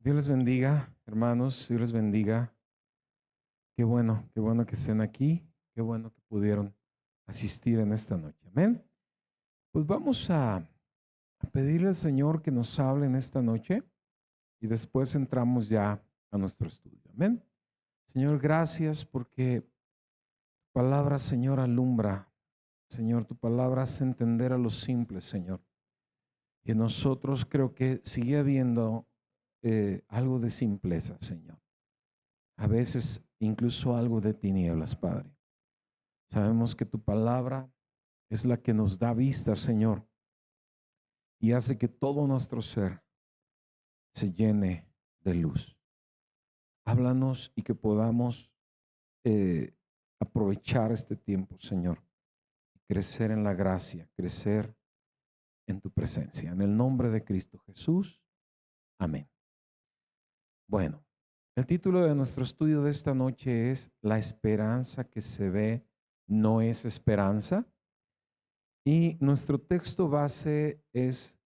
Dios les bendiga, hermanos, Dios les bendiga. Qué bueno que estén aquí, qué bueno que pudieron asistir en esta noche. Amén. Pues vamos a pedirle al Señor que nos hable en esta noche y después entramos ya a nuestro estudio. Amén. Señor, gracias porque tu palabra, Señor, alumbra. Señor, tu palabra hace entender a los simples, Señor. Y en nosotros creo que sigue habiendo algo de simpleza, Señor. A veces incluso algo de tinieblas, Padre. Sabemos que tu palabra es la que nos da vista, Señor, y hace que todo nuestro ser se llene de luz. Háblanos y que podamos eh, aprovechar este tiempo, Señor, crecer en la gracia, crecer en tu presencia. En el nombre de Cristo Jesús. Amén. Bueno, el título de nuestro estudio de esta noche es La esperanza que se ve no es esperanza. Y nuestro texto base es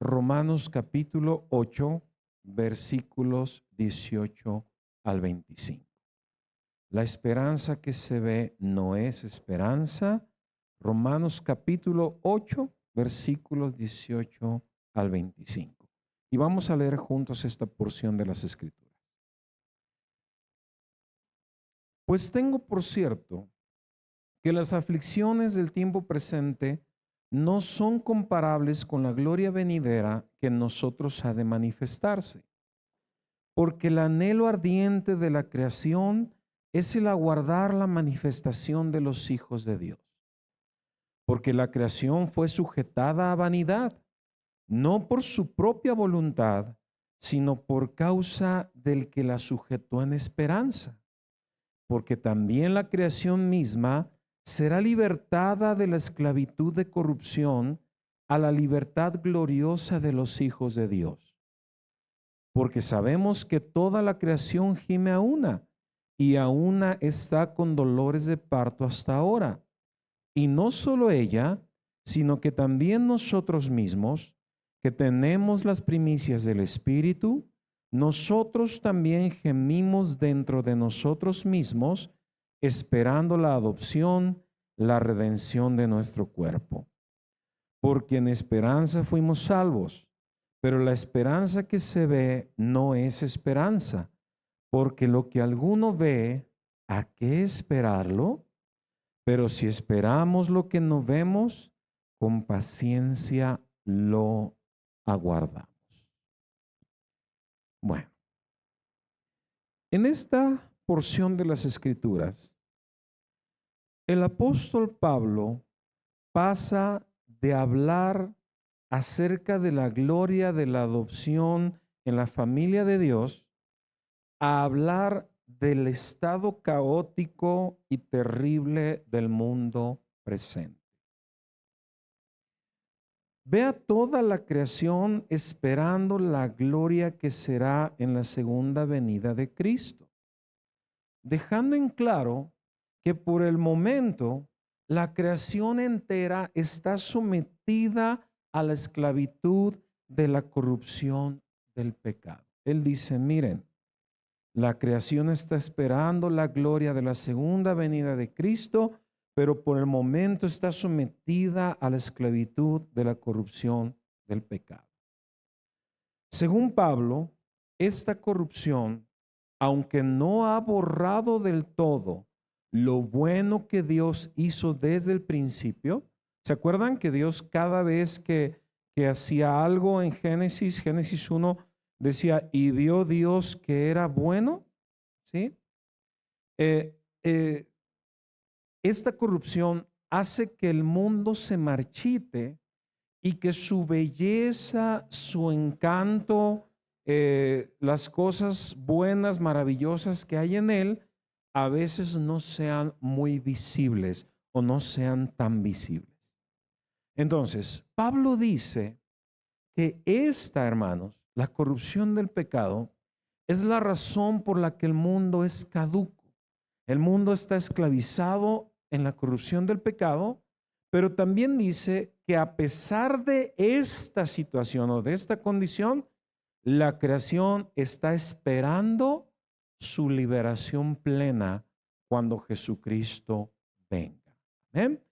Romanos capítulo 8, versículos 18 al 25. La esperanza que se ve no es esperanza. Romanos capítulo 8, versículos 18 al 25. Y vamos a leer juntos esta porción de las Escrituras. Pues tengo por cierto que las aflicciones del tiempo presente no son comparables con la gloria venidera que en nosotros ha de manifestarse. Porque el anhelo ardiente de la creación es el aguardar la manifestación de los hijos de Dios. Porque la creación fue sujetada a vanidad, no por su propia voluntad, sino por causa del que la sujetó en esperanza. Porque también la creación misma será libertada de la esclavitud de corrupción a la libertad gloriosa de los hijos de Dios. Porque sabemos que toda la creación gime a una, y a una está con dolores de parto hasta ahora. Y no solo ella, sino que también nosotros mismos, que tenemos las primicias del Espíritu, nosotros también gemimos dentro de nosotros mismos, esperando la adopción, la redención de nuestro cuerpo. Porque en esperanza fuimos salvos, pero la esperanza que se ve no es esperanza, porque lo que alguno ve, ¿a qué esperarlo? Pero si esperamos lo que no vemos, con paciencia lo aguardamos. Bueno, en esta porción de las Escrituras, el apóstol Pablo pasa de hablar acerca de la gloria de la adopción en la familia de Dios a hablar del estado caótico y terrible del mundo presente. Vea toda la creación esperando la gloria que será en la segunda venida de Cristo, dejando en claro que por el momento la creación entera está sometida a la esclavitud de la corrupción del pecado. Él dice, miren, la creación está esperando la gloria de la segunda venida de Cristo, pero por el momento está sometida a la esclavitud de la corrupción del pecado. Según Pablo, esta corrupción, aunque no ha borrado del todo lo bueno que Dios hizo desde el principio, ¿se acuerdan que Dios cada vez que hacía algo en Génesis 1, decía, y vio Dios que era bueno? ¿Sí? Eh, eh, esta corrupción hace que el mundo se marchite y que su belleza, su encanto, las cosas buenas, maravillosas que hay en él, a veces no sean muy visibles o no sean tan visibles. Entonces, Pablo dice que esta, hermanos, la corrupción del pecado, es la razón por la que el mundo es caduco. El mundo está esclavizado en la corrupción del pecado, pero también dice que a pesar de esta situación o de esta condición, la creación está esperando su liberación plena cuando Jesucristo venga. ¿Amén?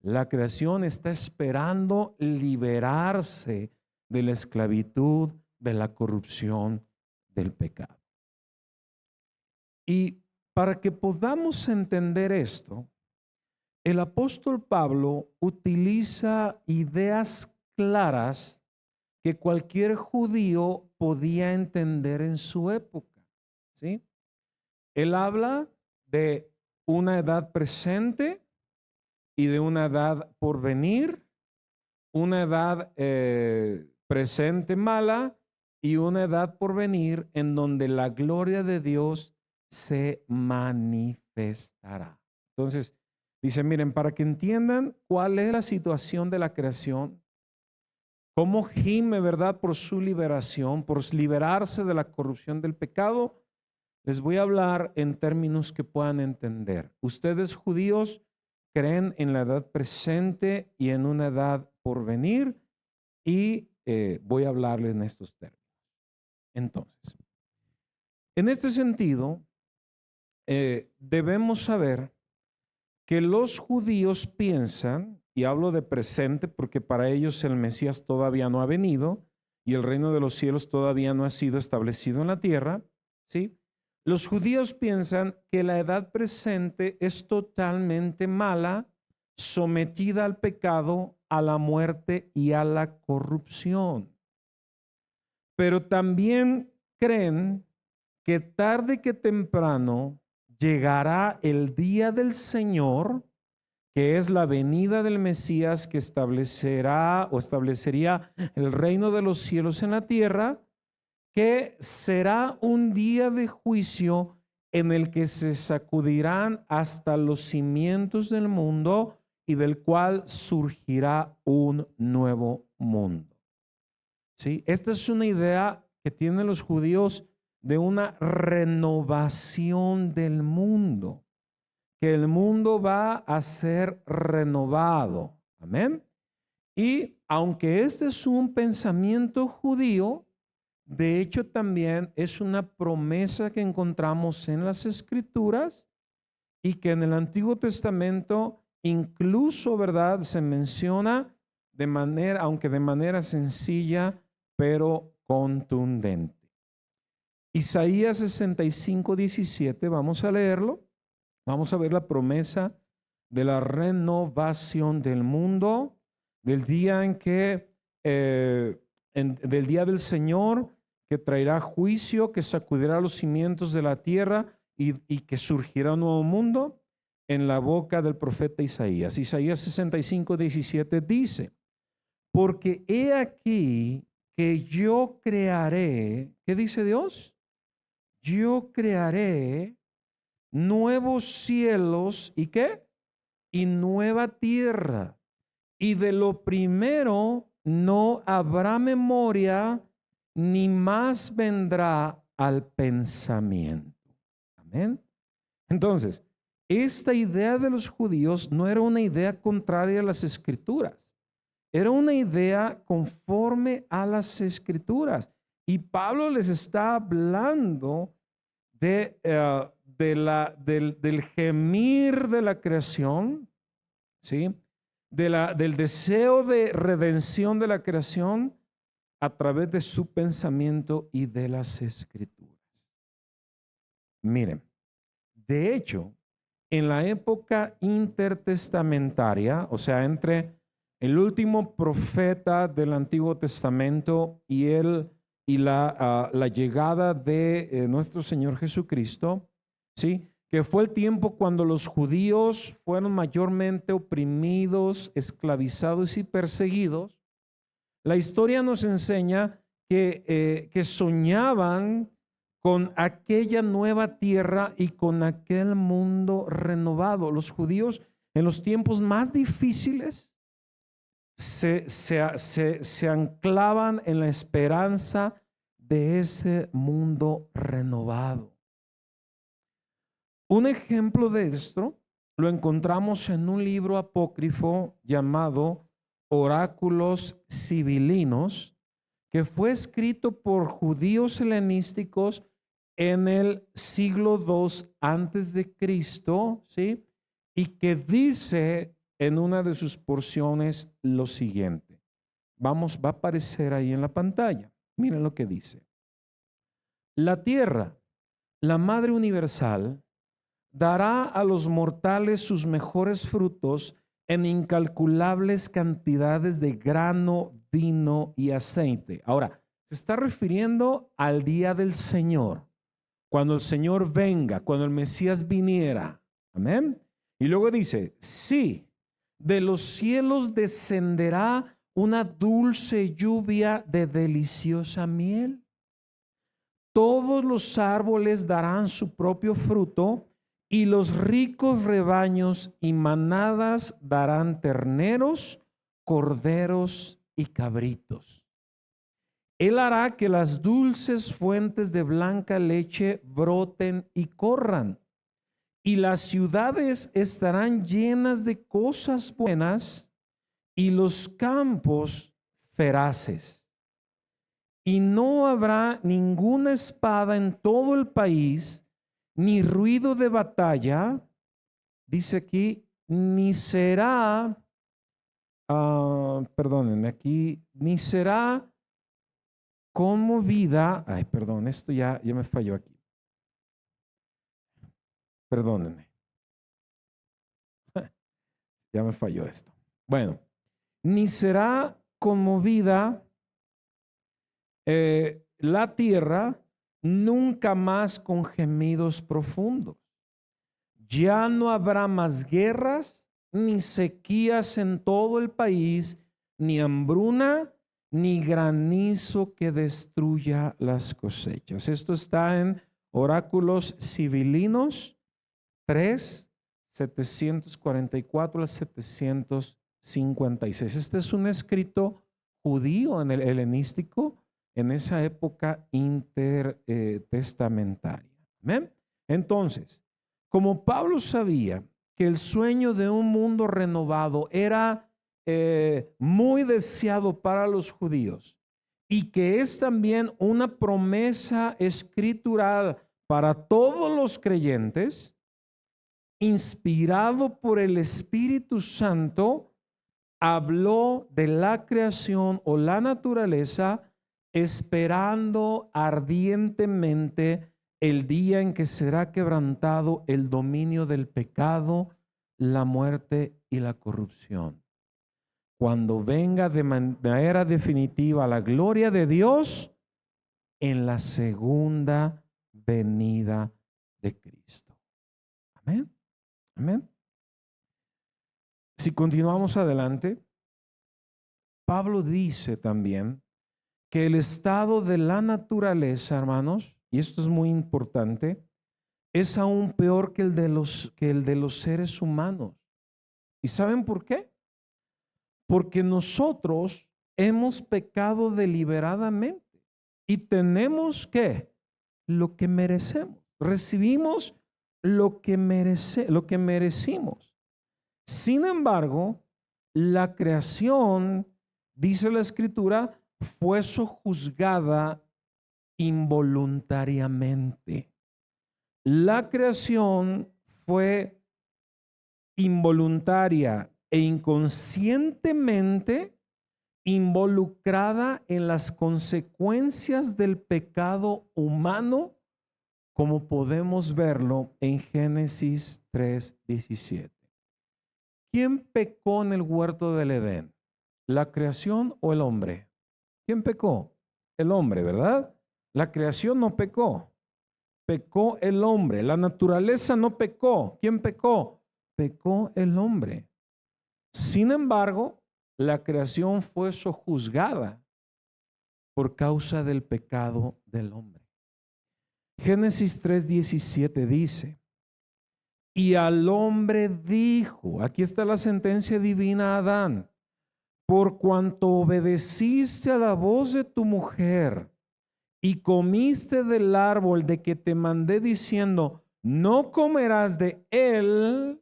La creación está esperando liberarse de la esclavitud, de la corrupción, del pecado. Y para que podamos entender esto, el apóstol Pablo utiliza ideas claras que cualquier judío podía entender en su época, ¿sí? Él habla de una edad presente y de una edad por venir, una edad presente mala y una edad por venir en donde la gloria de Dios se manifestará. Entonces, dice, miren, para que entiendan cuál es la situación de la creación, cómo gime, ¿verdad?, por su liberación, por liberarse de la corrupción del pecado, les voy a hablar en términos que puedan entender. Ustedes judíos creen en la edad presente y en una edad por venir y voy a hablarles en estos términos. Entonces, en este sentido, debemos saber que los judíos piensan, y hablo de presente porque para ellos el Mesías todavía no ha venido y el reino de los cielos todavía no ha sido establecido en la tierra, ¿sí? Los judíos piensan que la edad presente es totalmente mala, sometida al pecado, a la muerte y a la corrupción. Pero también creen que tarde que temprano llegará el día del Señor, que es la venida del Mesías que establecerá o establecería el reino de los cielos en la tierra, que será un día de juicio en el que se sacudirán hasta los cimientos del mundo y del cual surgirá un nuevo mundo. ¿Sí? Esta es una idea que tienen los judíos de una renovación del mundo, que el mundo va a ser renovado. Amén. Y aunque este es un pensamiento judío, de hecho también es una promesa que encontramos en las Escrituras y que en el Antiguo Testamento incluso, ¿verdad?, se menciona de manera, aunque de manera sencilla, pero contundente. Isaías 65:17, vamos a leerlo. Vamos a ver la promesa de la renovación del mundo, del día en que, del día del Señor, que traerá juicio, que sacudirá los cimientos de la tierra y que surgirá un nuevo mundo, en la boca del profeta Isaías. Isaías 65:17 dice, porque he aquí que yo crearé, ¿qué dice Dios? Yo crearé nuevos cielos y ¿qué? Y nueva tierra. Y de lo primero no habrá memoria, ni más vendrá al pensamiento. Amén. Entonces, esta idea de los judíos no era una idea contraria a las Escrituras. Era una idea conforme a las Escrituras. Y Pablo les está hablando del gemir de la creación, ¿sí? Del deseo de redención de la creación a través de su pensamiento y de las Escrituras. Miren, de hecho, en la época intertestamentaria, o sea, entre el último profeta del Antiguo Testamento y la llegada de nuestro Señor Jesucristo, ¿sí?, que fue el tiempo cuando los judíos fueron mayormente oprimidos, esclavizados y perseguidos. La historia nos enseña que soñaban con aquella nueva tierra y con aquel mundo renovado. Los judíos en los tiempos más difíciles se anclaban en la esperanza de ese mundo renovado. Un ejemplo de esto lo encontramos en un libro apócrifo llamado Oráculos Sibilinos, que fue escrito por judíos helenísticos en el siglo II antes de Cristo, ¿sí? Y que dice en una de sus porciones lo siguiente. Va a aparecer ahí en la pantalla. Miren lo que dice. La tierra, la madre universal, dará a los mortales sus mejores frutos en incalculables cantidades de grano, vino y aceite. Ahora, se está refiriendo al día del Señor, cuando el Señor venga, cuando el Mesías viniera. Amén. Y luego dice, sí, de los cielos descenderá una dulce lluvia de deliciosa miel. Todos los árboles darán su propio fruto y los ricos rebaños y manadas darán terneros, corderos y cabritos. Él hará que las dulces fuentes de blanca leche broten y corran, y las ciudades estarán llenas de cosas buenas y los campos feraces. Y no habrá ninguna espada en todo el país, ni ruido de batalla, dice aquí, ni será, perdónenme aquí, ni será conmovida, ay, perdón, esto ya me falló aquí. Perdónenme. Ya me falló esto. Bueno, ni será conmovida la tierra nunca más con gemidos profundos. Ya no habrá más guerras, ni sequías en todo el país, ni hambruna, ni granizo que destruya las cosechas. Esto está en Oráculos Civilinos 3, 744 al 756. Este es un escrito judío en el helenístico en esa época intertestamentaria. ¿Amén? Entonces, como Pablo sabía que el sueño de un mundo renovado era muy deseado para los judíos y que es también una promesa escritural para todos los creyentes, inspirado por el Espíritu Santo, habló de la creación o la naturaleza, esperando ardientemente el día en que será quebrantado el dominio del pecado, la muerte y la corrupción. Cuando venga de manera definitiva la gloria de Dios en la segunda venida de Cristo. Amén. Amén. Si continuamos adelante, Pablo dice también que el estado de la naturaleza, hermanos, y esto es muy importante, es aún peor que el de los seres humanos. ¿Y saben por qué? Porque nosotros hemos pecado deliberadamente y tenemos que lo que merecemos. Recibimos lo que merecimos. Sin embargo, la creación, dice la Escritura, fue sojuzgada involuntariamente. La creación fue involuntaria e inconscientemente involucrada en las consecuencias del pecado humano, como podemos verlo en Génesis 3:17. ¿Quién pecó en el huerto del Edén? ¿La creación o el hombre? ¿Quién pecó? El hombre, ¿verdad? La creación no pecó. Pecó el hombre. La naturaleza no pecó. ¿Quién pecó? Pecó el hombre. Sin embargo, la creación fue sojuzgada por causa del pecado del hombre. Génesis 3:17 dice, y al hombre dijo, aquí está la sentencia divina a Adán, por cuanto obedeciste a la voz de tu mujer y comiste del árbol de que te mandé diciendo, no comerás de él,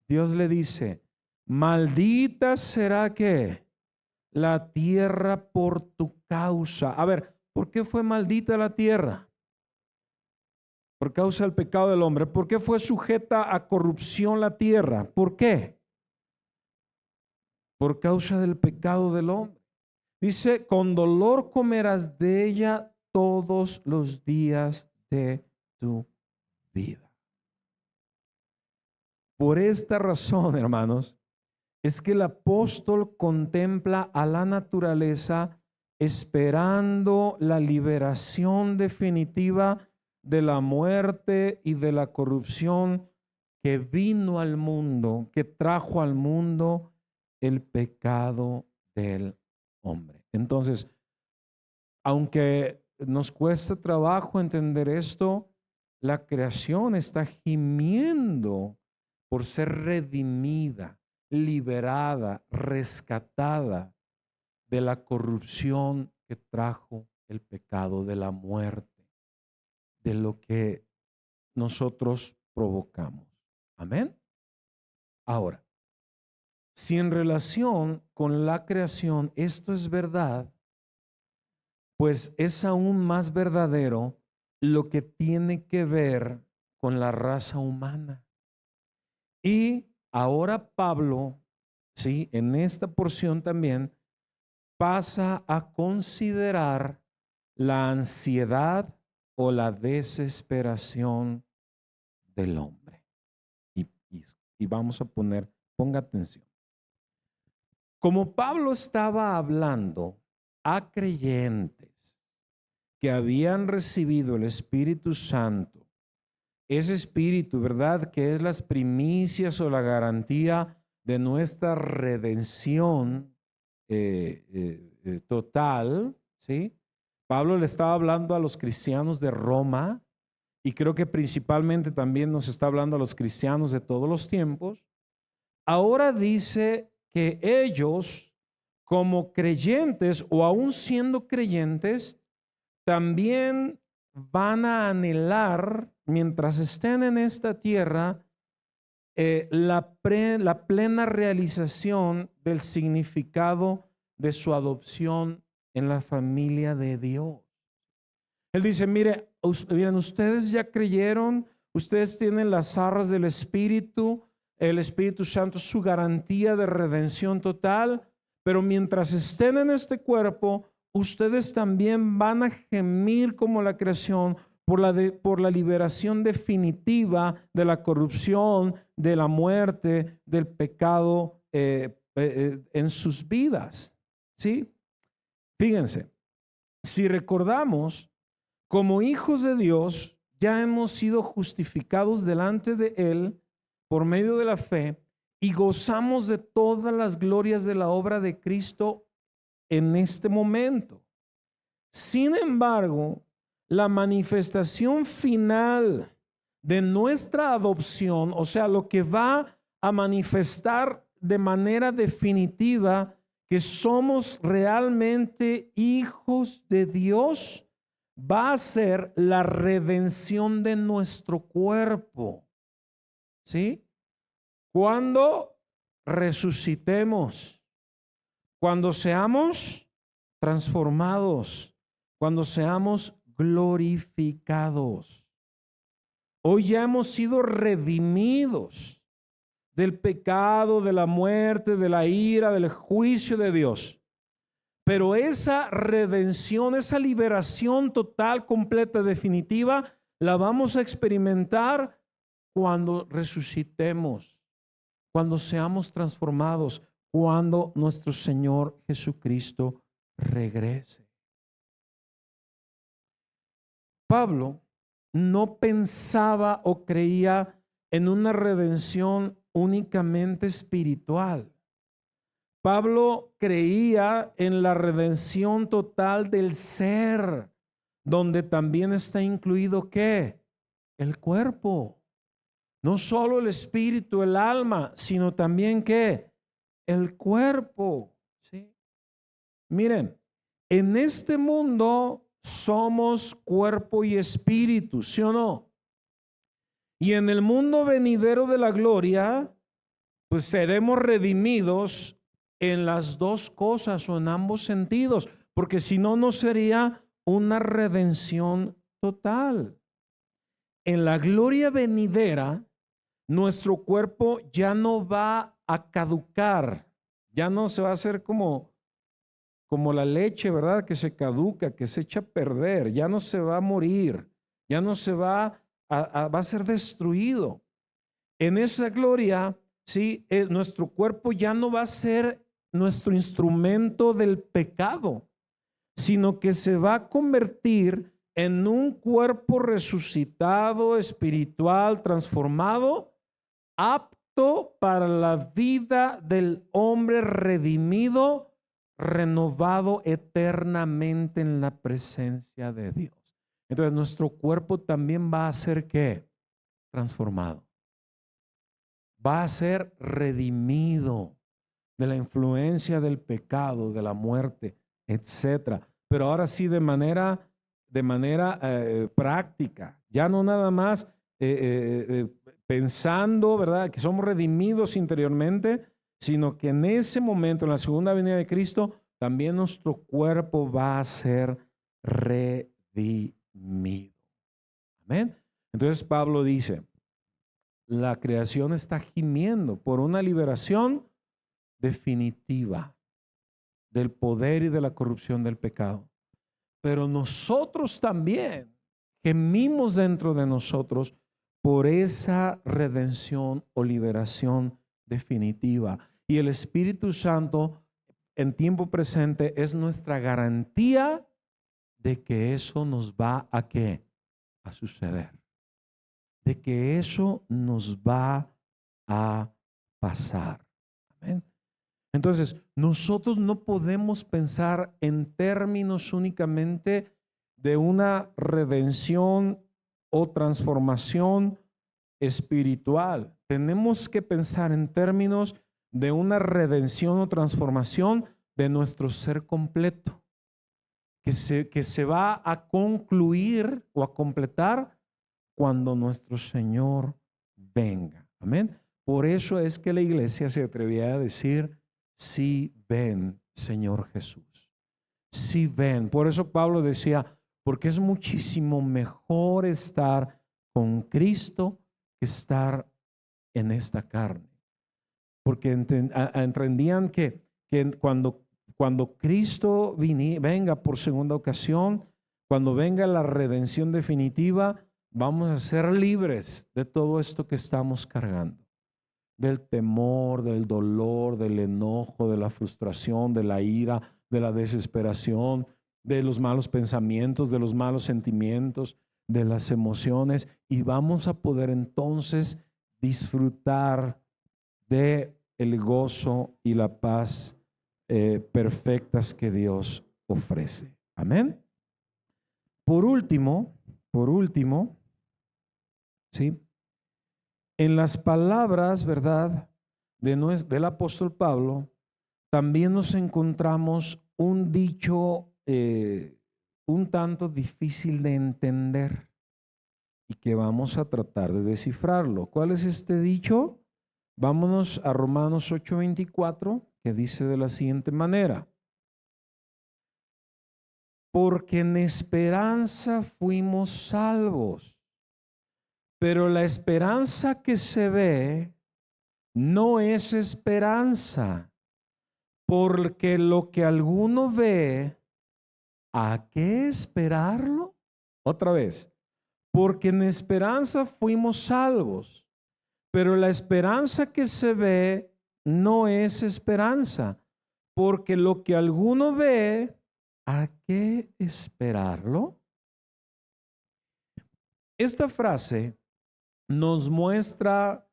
Dios le dice, maldita será que la tierra por tu causa. A ver, ¿por qué fue maldita la tierra? Por causa del pecado del hombre. ¿Por qué fue sujeta a corrupción la tierra? ¿Por qué? Por causa del pecado del hombre. Dice, con dolor comerás de ella todos los días de tu vida. Por esta razón, hermanos, es que el apóstol contempla a la naturaleza esperando la liberación definitiva de la muerte y de la corrupción que vino al mundo, que trajo al mundo el pecado del hombre. Entonces, aunque nos cuesta trabajo entender esto, la creación está gimiendo por ser redimida, liberada, rescatada de la corrupción que trajo el pecado, de la muerte, de lo que nosotros provocamos. Amén. Ahora, si en relación con la creación esto es verdad, pues es aún más verdadero lo que tiene que ver con la raza humana. Y ahora Pablo, sí, en esta porción también pasa a considerar la ansiedad o la desesperación del hombre. Y vamos a ponga atención. Como Pablo estaba hablando a creyentes que habían recibido el Espíritu Santo, ese Espíritu, ¿verdad? Que es las primicias o la garantía de nuestra redención total, ¿sí? Pablo le estaba hablando a los cristianos de Roma y creo que principalmente también nos está hablando a los cristianos de todos los tiempos. Ahora dice que ellos, como creyentes o aún siendo creyentes, también van a anhelar, mientras estén en esta tierra, la plena realización del significado de su adopción en la familia de Dios. Él dice, miren, ustedes ya creyeron, ustedes tienen las arras del Espíritu, el Espíritu Santo es su garantía de redención total, pero mientras estén en este cuerpo, ustedes también van a gemir como la creación por la liberación definitiva de la corrupción, de la muerte, del pecado en sus vidas. ¿Sí? Fíjense, si recordamos, como hijos de Dios, ya hemos sido justificados delante de Él por medio de la fe y gozamos de todas las glorias de la obra de Cristo en este momento. Sin embargo, la manifestación final de nuestra adopción, o sea, lo que va a manifestar de manera definitiva que somos realmente hijos de Dios, va a ser la redención de nuestro cuerpo. ¿Sí? Cuando resucitemos, cuando seamos transformados, cuando seamos glorificados. Hoy ya hemos sido redimidos del pecado, de la muerte, de la ira, del juicio de Dios. Pero esa redención, esa liberación total, completa, definitiva, la vamos a experimentar cuando resucitemos, cuando seamos transformados, cuando nuestro Señor Jesucristo regrese. Pablo no pensaba o creía en una redención únicamente espiritual. Pablo creía en la redención total del ser, donde también está incluido ¿qué? El cuerpo. No solo el espíritu, el alma, sino también ¿qué? El cuerpo. ¿Sí? Miren, en este mundo somos cuerpo y espíritu, ¿sí o no? Y en el mundo venidero de la gloria, pues seremos redimidos en las dos cosas o en ambos sentidos, porque si no, no sería una redención total. En la gloria venidera, nuestro cuerpo ya no va a caducar, ya no se va a hacer como la leche, ¿verdad? Que se caduca, que se echa a perder, ya no se va a morir, ya no se va va a ser destruido. En esa gloria, sí, nuestro cuerpo ya no va a ser nuestro instrumento del pecado, sino que se va a convertir en un cuerpo resucitado, espiritual, transformado, apto para la vida del hombre redimido, renovado eternamente en la presencia de Dios. Entonces nuestro cuerpo también va a ser ¿qué? Transformado. Va a ser redimido de la influencia del pecado, de la muerte, etcétera. Pero ahora sí de manera práctica, ya no nada más pensando, ¿verdad?, que somos redimidos interiormente, sino que en ese momento, en la segunda venida de Cristo, también nuestro cuerpo va a ser redimido. Amén. Entonces Pablo dice, la creación está gimiendo por una liberación definitiva del poder y de la corrupción del pecado. Pero nosotros también gemimos dentro de nosotros por esa redención o liberación definitiva. Y el Espíritu Santo en tiempo presente es nuestra garantía de que eso nos va a ¿qué? A suceder. De que eso nos va a pasar. Amén. Entonces, nosotros no podemos pensar en términos únicamente de una redención o transformación espiritual. Tenemos que pensar en términos de una redención o transformación de nuestro ser completo, que se va a concluir o a completar cuando nuestro Señor venga. Amén. Por eso es que la iglesia se atrevía a decir, sí ven, Señor Jesús. Sí ven. Por eso Pablo decía, porque es muchísimo mejor estar con Cristo que estar en esta carne. Porque entendían que cuando Cristo venga por segunda ocasión, cuando venga la redención definitiva, vamos a ser libres de todo esto que estamos cargando. Del temor, del dolor, del enojo, de la frustración, de la ira, de la desesperación, de los malos pensamientos, de los malos sentimientos, de las emociones, y vamos a poder entonces disfrutar de el gozo y la paz perfectas que Dios ofrece. Amén. Por último, ¿sí? En las palabras, ¿verdad?, del apóstol Pablo, también nos encontramos un dicho un tanto difícil de entender y que vamos a tratar de descifrarlo. ¿Cuál es este dicho? Vámonos a Romanos 8:24, que dice de la siguiente manera: porque en esperanza fuimos salvos, pero la esperanza que se ve no es esperanza, porque lo que alguno ve, ¿a qué esperarlo? Otra vez, porque en esperanza fuimos salvos, pero la esperanza que se ve no es esperanza, porque lo que alguno ve, ¿a qué esperarlo? Esta frase nos muestra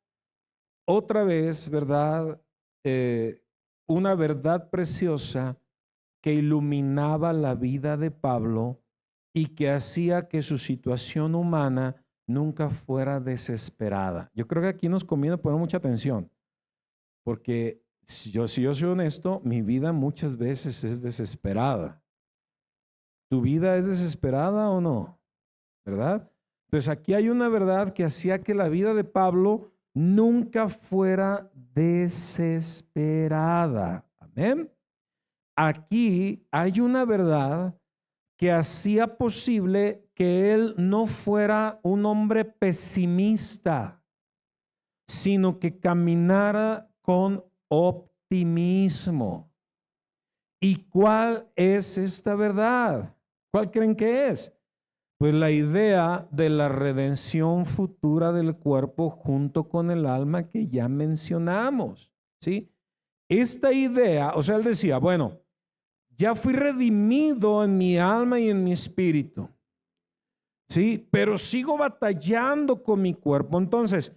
otra vez, ¿verdad? Una verdad preciosa que iluminaba la vida de Pablo y que hacía que su situación humana nunca fuera desesperada. Yo creo que aquí nos conviene poner mucha atención, porque si yo soy honesto, mi vida muchas veces es desesperada. ¿Tu vida es desesperada o no? ¿Verdad? Entonces aquí hay una verdad que hacía que la vida de Pablo nunca fuera desesperada. Amén. Aquí hay una verdad que hacía posible que él no fuera un hombre pesimista, sino que caminara con optimismo. ¿Y cuál es esta verdad? ¿Cuál creen que es? Pues la idea de la redención futura del cuerpo junto con el alma que ya mencionamos, ¿sí? Esta idea, o sea, él decía, bueno, ya fui redimido en mi alma y en mi espíritu, ¿sí? Pero sigo batallando con mi cuerpo. Entonces,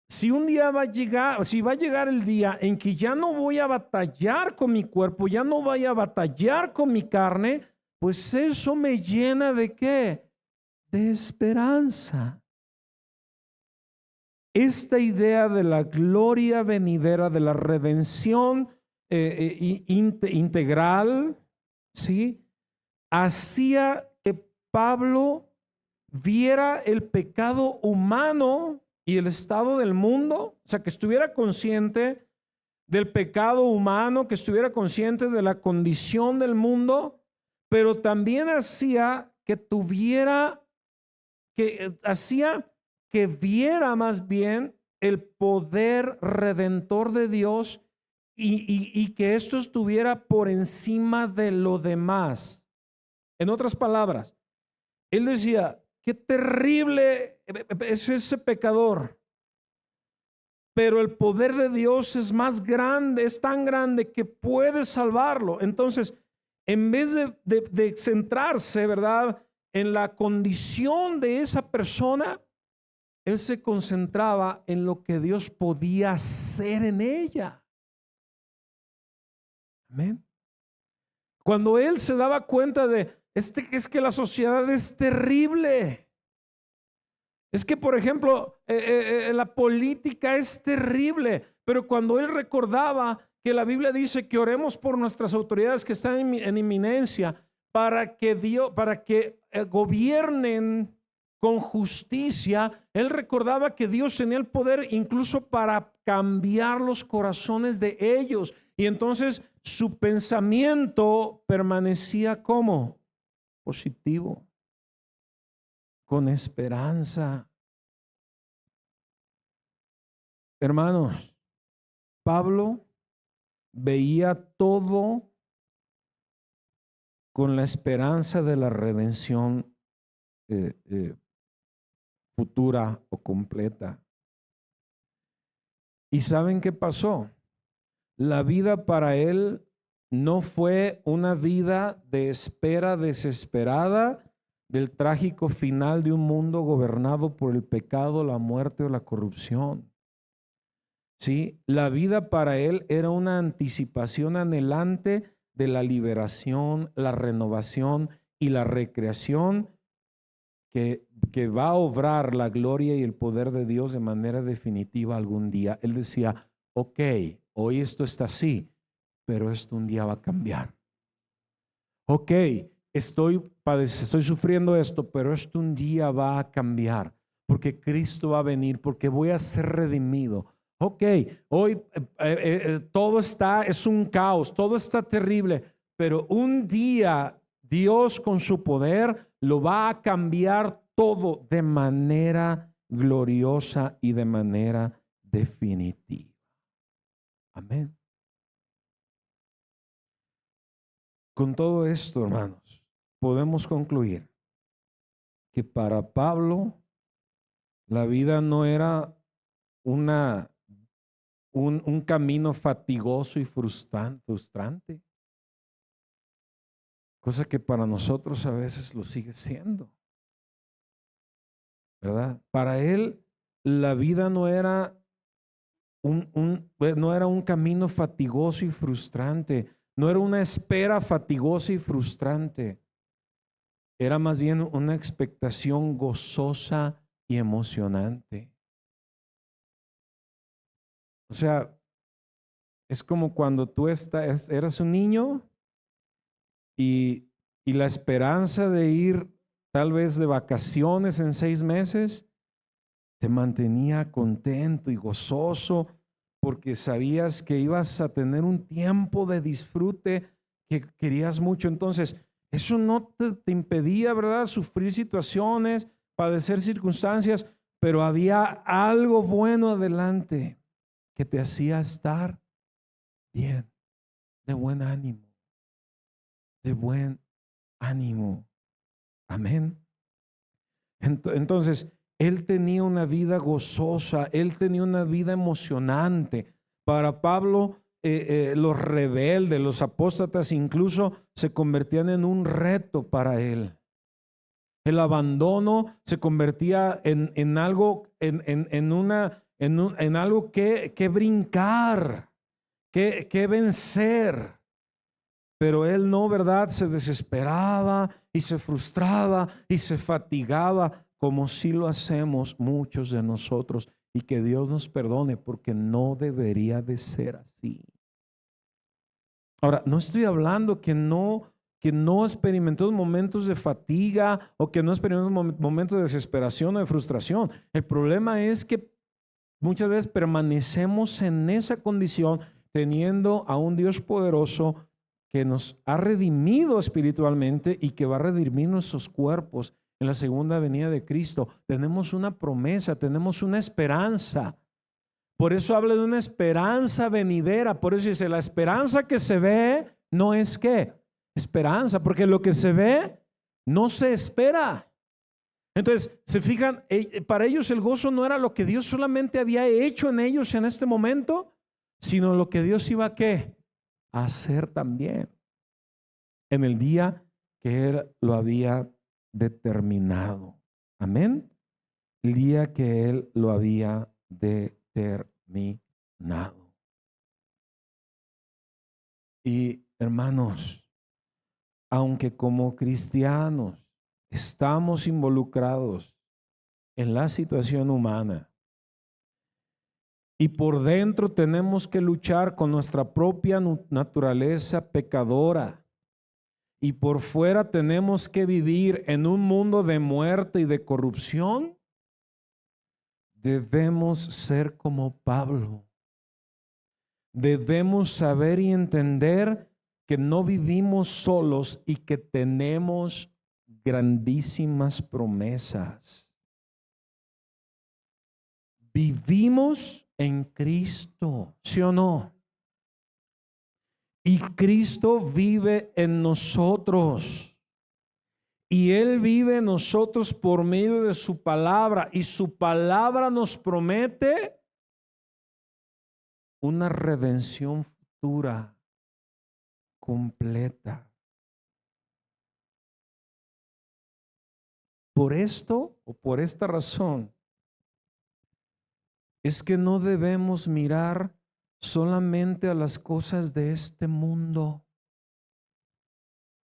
si un día va a llegar, si va a llegar el día en que ya no voy a batallar con mi cuerpo, ya no voy a batallar con mi carne, pues eso me llena ¿de qué? De esperanza. Esta idea de la gloria venidera, de la redención integral, ¿sí? Hacía que Pablo viera el pecado humano y el estado del mundo, o sea, que estuviera consciente del pecado humano, que estuviera consciente de la condición del mundo, pero también hacía que viera más bien el poder redentor de Dios y que esto estuviera por encima de lo demás. En otras palabras, él decía, qué terrible es ese pecador, pero el poder de Dios es más grande, es tan grande que puede salvarlo. Entonces, en vez de centrarse, ¿verdad?, en la condición de esa persona, él se concentraba en lo que Dios podía hacer en ella. Amén. Cuando él se daba cuenta de, es que la sociedad es terrible. Es que, por ejemplo, la política es terrible, pero cuando él recordaba que la Biblia dice que oremos por nuestras autoridades que están en inminencia para que gobiernen con justicia, él recordaba que Dios tenía el poder incluso para cambiar los corazones de ellos. Y entonces su pensamiento permanecía como positivo, con esperanza. Hermanos, Pablo veía todo con la esperanza de la redención futura o completa. ¿Y saben qué pasó? La vida para él no fue una vida de espera desesperada del trágico final de un mundo gobernado por el pecado, la muerte o la corrupción. Sí, la vida para él era una anticipación anhelante de la liberación, la renovación y la recreación que va a obrar la gloria y el poder de Dios de manera definitiva algún día. Él decía, ok, hoy esto está así, pero esto un día va a cambiar. Ok, estoy sufriendo esto, pero esto un día va a cambiar, porque Cristo va a venir, porque voy a ser redimido. Ok, hoy todo es un caos, todo está terrible, pero un día Dios con su poder lo va a cambiar todo de manera gloriosa y de manera definitiva. Amén. Con todo esto, hermanos, podemos concluir que para Pablo la vida no era un camino fatigoso y frustrante, cosa que para nosotros a veces lo sigue siendo, ¿verdad? Para él la vida no era no era un camino fatigoso y frustrante, no era una espera fatigosa y frustrante, era más bien una expectación gozosa y emocionante. O sea, es como cuando tú eras un niño y la esperanza de ir tal vez de vacaciones en 6 meses te mantenía contento y gozoso porque sabías que ibas a tener un tiempo de disfrute que querías mucho. Entonces, eso no te impedía, ¿verdad?, sufrir situaciones, padecer circunstancias, pero había algo bueno adelante que te hacía estar bien, de buen ánimo, de buen ánimo. Amén. Entonces, él tenía una vida gozosa, él tenía una vida emocionante. Para Pablo, los rebeldes, los apóstatas incluso se convertían en un reto para él. El abandono se convertía en algo, en algo que brincar, que vencer. Pero él no, ¿verdad? Se desesperaba y se frustraba y se fatigaba, como si lo hacemos muchos de nosotros. Y que Dios nos perdone, porque no debería de ser así. Ahora, no estoy hablando que no experimentemos momentos de fatiga o que no experimentemos momentos de desesperación o de frustración. El problema es que muchas veces permanecemos en esa condición teniendo a un Dios poderoso que nos ha redimido espiritualmente y que va a redimir nuestros cuerpos en la segunda venida de Cristo. Tenemos una promesa, tenemos una esperanza. Por eso habla de una esperanza venidera. Por eso dice, la esperanza que se ve no es ¿qué? Esperanza, porque lo que se ve no se espera. Entonces, se fijan, para ellos el gozo no era lo que Dios solamente había hecho en ellos en este momento, sino lo que Dios iba a ¿qué? A hacer también en el día que Él lo había determinado. Amén. El día que Él lo había determinado. Y hermanos, aunque como cristianos estamos involucrados en la situación humana y por dentro tenemos que luchar con nuestra propia naturaleza pecadora, y por fuera tenemos que vivir en un mundo de muerte y de corrupción, debemos ser como Pablo. Debemos saber y entender que no vivimos solos y que tenemos grandísimas promesas. Vivimos en Cristo, ¿sí o no? Y Cristo vive en nosotros. Y Él vive en nosotros por medio de su palabra. Y su palabra nos promete una redención futura, completa. Por esto o por esta razón es que no debemos mirar solamente a las cosas de este mundo.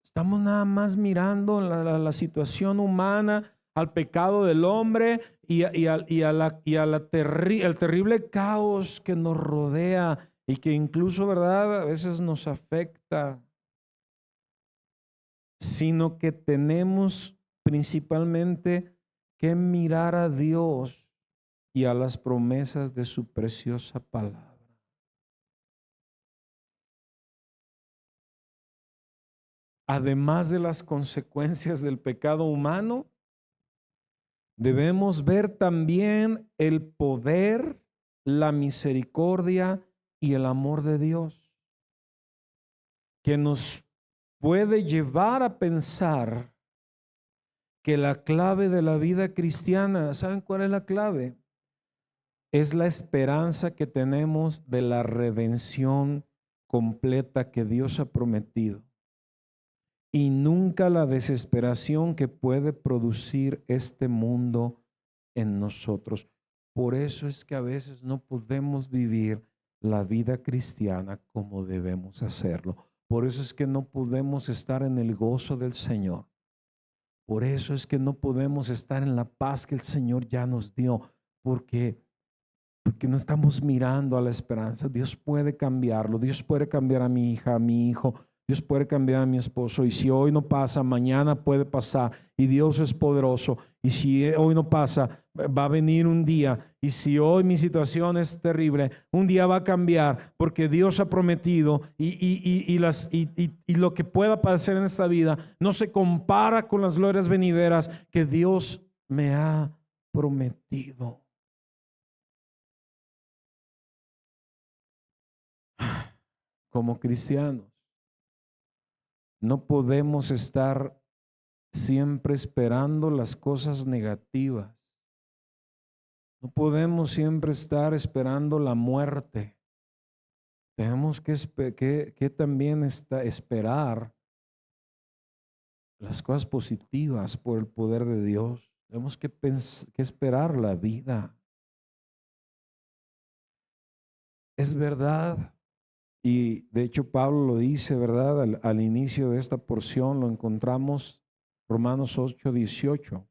Estamos nada más mirando la situación humana, al pecado del hombre el terrible caos que nos rodea y que incluso, ¿verdad?, a veces nos afecta, sino que tenemos principalmente que mirar a Dios y a las promesas de su preciosa palabra. Además de las consecuencias del pecado humano, debemos ver también el poder, la misericordia y el amor de Dios, que nos puede llevar a pensar que la clave de la vida cristiana, ¿saben cuál es la clave? Es la esperanza que tenemos de la redención completa que Dios ha prometido. Y nunca la desesperación que puede producir este mundo en nosotros. Por eso es que a veces no podemos vivir la vida cristiana como debemos hacerlo. Por eso es que no podemos estar en el gozo del Señor. Por eso es que no podemos estar en la paz que el Señor ya nos dio, porque no estamos mirando a la esperanza. Dios puede cambiarlo. Dios puede cambiar a mi hija, a mi hijo, Dios puede cambiar a mi esposo, y si hoy no pasa, mañana puede pasar, y Dios es poderoso, y si hoy no pasa, va a venir un día, y si hoy mi situación es terrible, un día va a cambiar, porque Dios ha prometido, y lo que pueda pasar en esta vida no se compara con las glorias venideras que Dios me ha prometido. Como cristianos, no podemos estar siempre esperando las cosas negativas. No podemos siempre estar esperando la muerte. Tenemos que también esperar las cosas positivas por el poder de Dios. Tenemos que esperar la vida. Es verdad. Y de hecho Pablo lo dice, ¿verdad? Al inicio de esta porción lo encontramos, Romanos 8:18.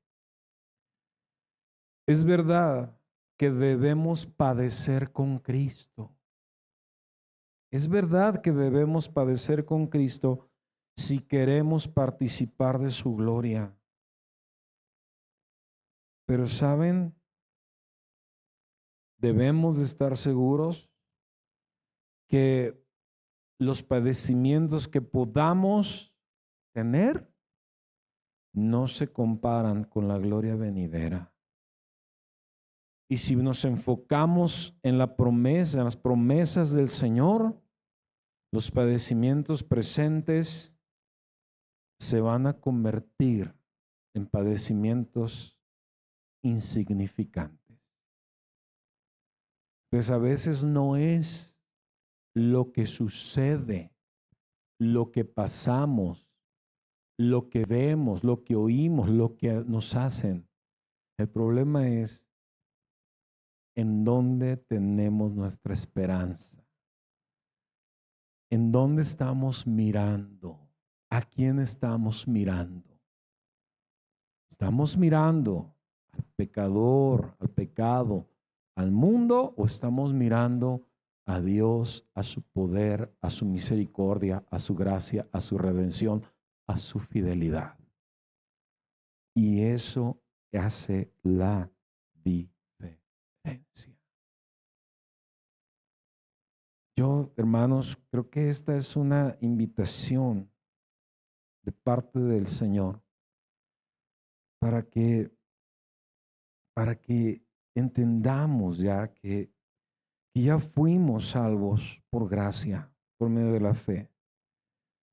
Es verdad que debemos padecer con Cristo. Es verdad que debemos padecer con Cristo si queremos participar de su gloria. Pero ¿saben? Debemos de estar seguros que los padecimientos que podamos tener no se comparan con la gloria venidera. Y si nos enfocamos en la promesa, en las promesas del Señor, los padecimientos presentes se van a convertir en padecimientos insignificantes. Pues a veces no es lo que sucede, lo que pasamos, lo que vemos, lo que oímos, lo que nos hacen. El problema es en dónde tenemos nuestra esperanza, en dónde estamos mirando, a quién estamos mirando. ¿Estamos mirando al pecador, al pecado, al mundo, o estamos mirando a Dios, a su poder, a su misericordia, a su gracia, a su redención, a su fidelidad? Y eso hace la diferencia. Yo, hermanos, creo que esta es una invitación de parte del Señor para que entendamos ya que ya fuimos salvos por gracia, por medio de la fe,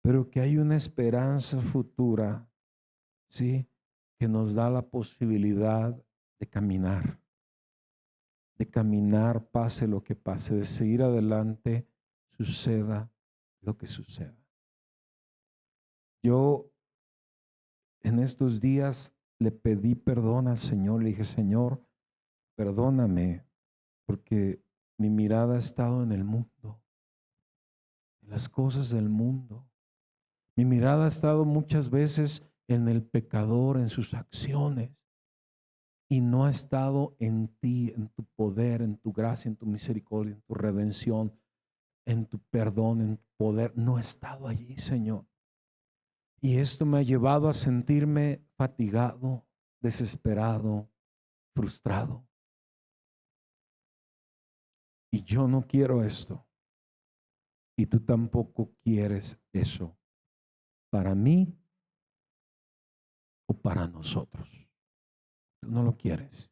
pero que hay una esperanza futura, ¿sí? Que nos da la posibilidad de caminar, pase lo que pase, de seguir adelante, suceda lo que suceda. Yo en estos días le pedí perdón al Señor, le dije, Señor, perdóname, porque mi mirada ha estado en el mundo, en las cosas del mundo. Mi mirada ha estado muchas veces en el pecador, en sus acciones, y no ha estado en ti, en tu poder, en tu gracia, en tu misericordia, en tu redención, en tu perdón, en tu poder. No ha estado allí, Señor. Y esto me ha llevado a sentirme fatigado, desesperado, frustrado. Y yo no quiero esto. Y tú tampoco quieres eso para mí o para nosotros. Tú no lo quieres.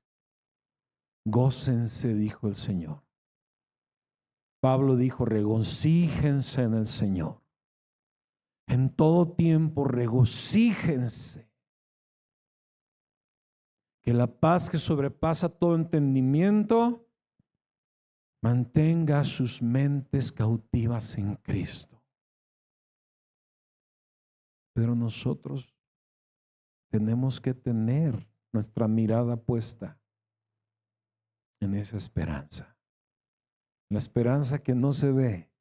Gócense, dijo el Señor. Pablo dijo, regocíjense en el Señor. En todo tiempo regocíjense. Que la paz que sobrepasa todo entendimiento mantenga sus mentes cautivas en Cristo. Pero nosotros tenemos que tener nuestra mirada puesta en esa esperanza. La esperanza que no se ve,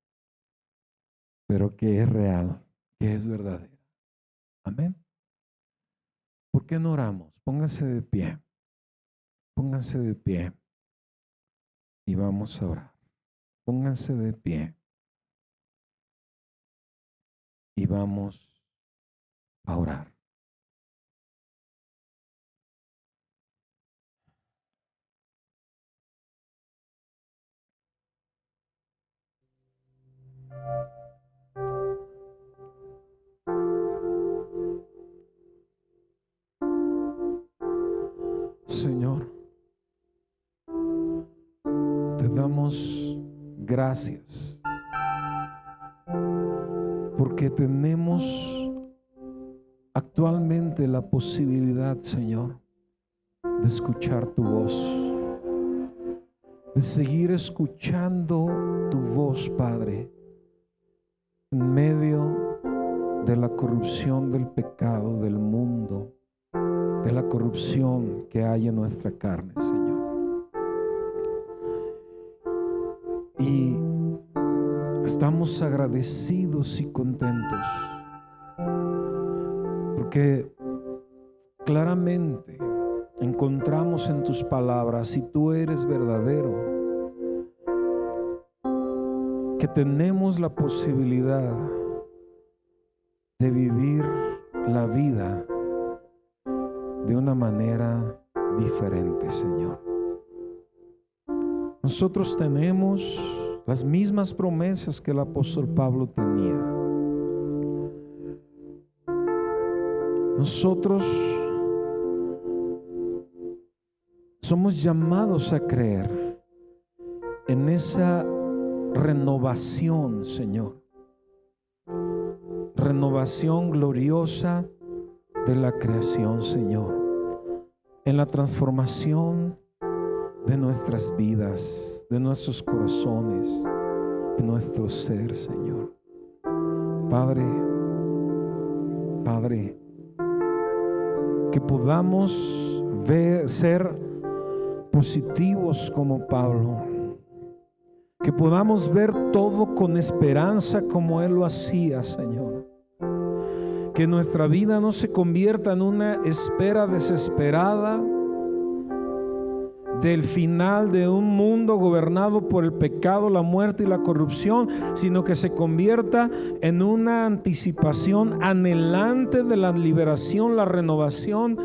pero que es real, que es verdadera. Amén. ¿Por qué no oramos? Pónganse de pie. Pónganse de pie y vamos a orar. Pónganse de pie y vamos a orar. Señor, te damos gracias porque tenemos actualmente la posibilidad, Señor, de escuchar tu voz, de seguir escuchando tu voz, Padre, en medio de la corrupción del pecado del mundo, de la corrupción que hay en nuestra carne, Señor. Y estamos agradecidos y contentos porque claramente encontramos en tus palabras, si tú eres verdadero, que tenemos la posibilidad de vivir la vida de una manera diferente, Señor. Nosotros tenemos las mismas promesas que el apóstol Pablo tenía. Nosotros somos llamados a creer en esa renovación, Señor. Renovación gloriosa de la creación, Señor. En la transformación de nuestras vidas, de nuestros corazones, de nuestro ser, Señor. Padre, que podamos ser positivos como Pablo, que podamos ver todo con esperanza como él lo hacía, Señor. Que nuestra vida no se convierta en una espera desesperada del final de un mundo gobernado por el pecado, la muerte y la corrupción, sino que se convierta en una anticipación anhelante de la liberación, la renovación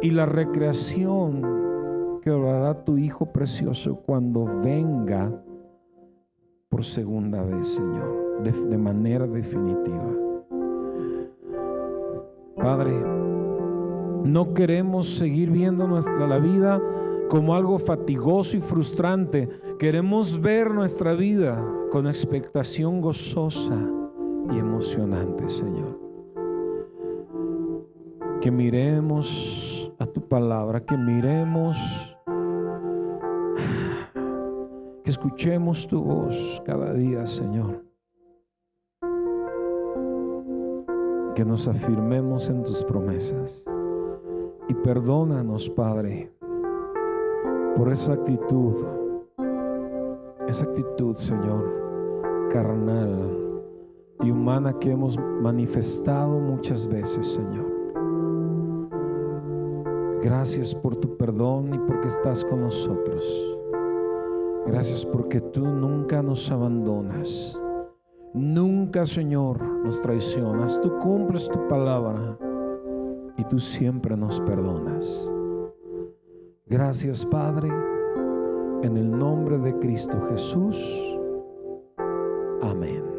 y la recreación que orará tu Hijo precioso cuando venga por segunda vez, Señor, de manera definitiva. Padre, no queremos seguir viendo la vida como algo fatigoso y frustrante. Queremos ver nuestra vida con expectación gozosa y emocionante, Señor. Que miremos a tu palabra, que miremos, que escuchemos tu voz cada día, Señor. Que nos afirmemos en tus promesas. Y perdónanos, Padre, por esa actitud, Señor, carnal y humana que hemos manifestado muchas veces, Señor. Gracias por tu perdón y porque estás con nosotros. Gracias porque tú nunca nos abandonas. Nunca, Señor, nos traicionas. Tú cumples tu palabra y tú siempre nos perdonas. Gracias, Padre, en el nombre de Cristo Jesús. Amén.